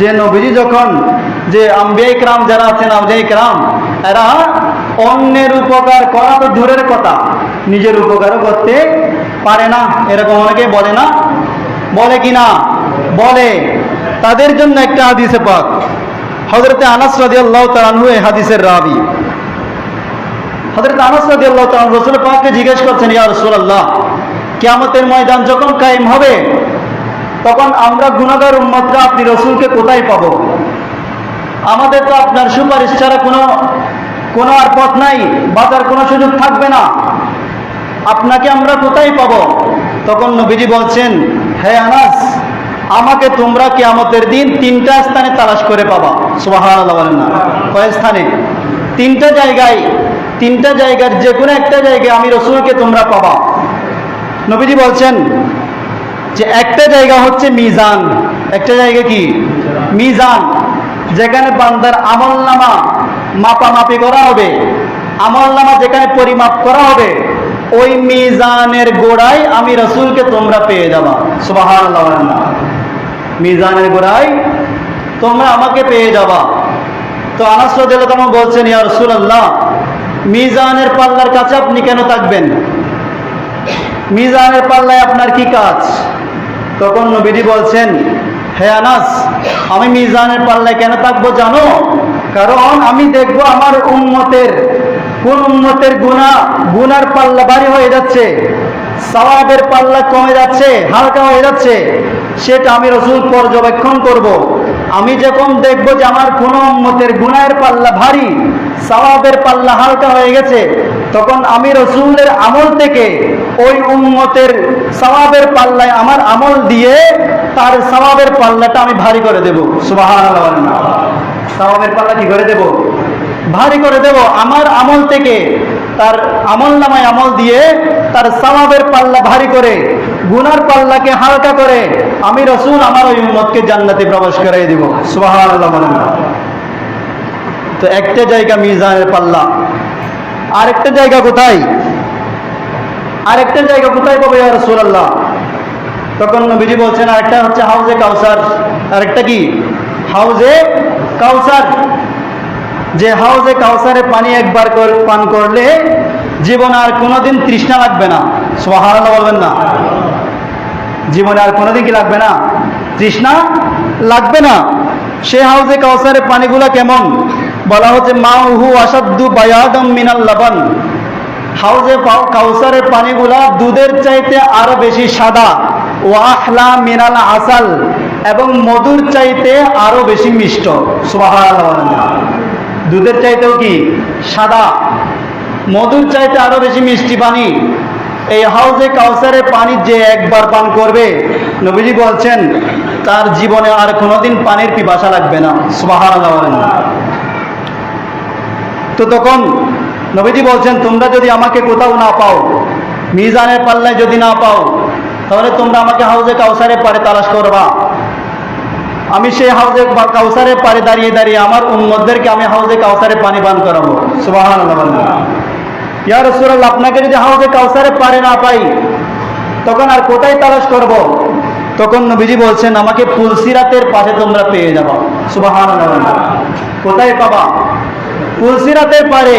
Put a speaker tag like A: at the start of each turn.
A: যে নবীজি যখন যে আম্বিয়া کرام যারা আছেন আউলিয়া کرام এরা অন্যের উপকার করা তো দূরের কথা, নিজের উপকারও করতে পারে না, এরকম অনেকে বলে না, বলে কি না বলে। তাদের জন্য একটা হাদিসে পাক, হযরত আনাস রাদিয়াল্লাহু তাআলা আনহু এই হাদিসের রাবী। হযরত আনাস রাদিয়াল্লাহু তাআলা রাসূল পাককে জিজ্ঞেস করছেন, ইয়া রাসূলুল্লাহ, কিয়ামতের ময়দান যখন কায়েম হবে তখন আমরা গুনাহগার উম্মতরা আপনি রাসূলকে কোথায় পাবো? আমাদের তো আপনার সুপারিশ ছাড়া কোনো আর পথ নাই, বাঁচার কোনো সুযোগ থাকবে না, আপনাকে আমরা কোথায় পাবো? তখন নবীজি বলছেন, হে আনাস, আমাকে তোমরা কিয়ামতের দিন তিনটা স্থানে তালাশ করে পাবা। সুবহানাল্লাহ বলেন না? কয় স্থানে? তিনটা জায়গার যে কোনো একটা জায়গায় আমি রাসূলকে তোমরা পাবা। নবীজি বলছেন যে একটা জায়গা হচ্ছে মিজান। একটা জায়গা কি? মিজান, যেখানে বান্দার আমলনামা মাপামাপি করা হবে, আমলনামা যেখানে পরিমাপ করা হবে, ওই মিজানের গোড়ায় আমি রাসূলকে তোমরা পেয়ে যাবা। সুবহানাল্লাহ বলেন না? মিজানের গোড়ায় তোমরা আমাকে পেয়ে যাবা। তো আনাস রাদিয়াল্লাহু তাআলা বলছেন, ইয়া রাসূলুল্লাহ, মিজানের পাল্লার কাছে আপনি কেন থাকবেন? মিজানের পাল্লায় আপনার কি কাজ? তখন নবীজি বলছেন, হে আনাস, আমি মিজানের পাল্লায় কেন থাকবো জানো? কারণ আমি দেখব আমার কোন উম্মতের গুনার পাল্লা ভারী হয়ে যাচ্ছে, সওয়াবের পাল্লা কমে যাচ্ছে, হালকা হয়ে যাচ্ছে, সেটা আমি রাসূল পর্যবেক্ষণ করব। আমি যখন দেখব যে আমার কোন উম্মতের গুনাহের পাল্লা ভারী, সওয়াবের পাল্লা হালকা হয়ে গেছে, তখন আমি রাসূলের আমল থেকে ওই উম্মতের সওয়াবের পাল্লায় আমার আমল দিয়ে তার সওয়াবের পাল্লাটা আমি ভারী করে দেব। সুবহানাল্লাহ বলেন না? সওয়াবের পাল্লা কি করে দেব? ভারী করে দেব। আমার আমল থেকে তার আমলনামায় আমল দিয়ে তার সওয়াবের পাল্লা ভারী করে, গুনার পাল্লাকে হালকা করে আমি রাসূল আমার ওই উম্মতকে জান্নাতে প্রবেশ করিয়ে দেব। সুবহানাল্লাহ বলেন না? তো একটা জায়গা মিজানের পাল্লা, আরেকটা জায়গা কোথায়? আরেকটা জায়গা কোথায় পাবো ইয়া রাসূলুল্লাহ? তখন নবীজি বলছেন, আরেকটা হচ্ছে হাউজে কাউসার। আরেকটা কি? হাউজে কাউসার। যে হাউজে কাউসারে পানি একবার পান করলে জীবনে আর কোনোদিন তৃষ্ণা লাগবে না। সুবহানাল্লাহ বলবেন না? জীবনে আর কোনোদিন কি লাগবে না? তৃষ্ণা লাগবে না। সে হাউজে কাউসারের পানিগুলা কেমন? বলা হচ্ছে মাউহু আসাদ্দু বায়াদাম মিনাল লাবান। হাউজে কাউসারের পানিগুলা দুধের চাইতে আরো বেশি সাদা, ওয়া আহলা মিনাল আসাল, এবং মধুর চাইতে আরো বেশি মিষ্ট। সুবহানাল্লাহ। দুধের চাইতেও কি সাদা, মধুর চাইতে আরো বেশি মিষ্টি পানি। এই হাউজে কাউসারের পানি যে একবার পান করবে, নবীজি বলছেন তার জীবনে আর কোনোদিন পানির পিপাসা লাগবে না। সুবহানাল্লাহ। তো তখন নবীজি বলছেন, তোমরা যদি আমাকে কোথাও না পাও, মিজানের পাল্লায় যদি না পাও, তাহলে তোমরা আমাকে হাউজে কাউসারের পারে তালাশ করবা। আমি সেই হাউজে কাউসারের পারে দাঁড়িয়ে দাঁড়িয়ে আমার উম্মতদেরকে আমি হাউজে কাউসারের পানি পান করাবো। সুবহানাল্লাহ। ইয়া রাসূলুল্লাহ, আপনাকে যদি হাউজে কাউসারের পারে না পাই তখন আর কোথায় তালাশ করব? তখন নবীজি বলছেন, আমাকে পুলসিরাতের পাশে তোমরা পেয়ে যাবা। সুবহানাল্লাহ। কোথায় পাবা? পুলসিরাতের পারে।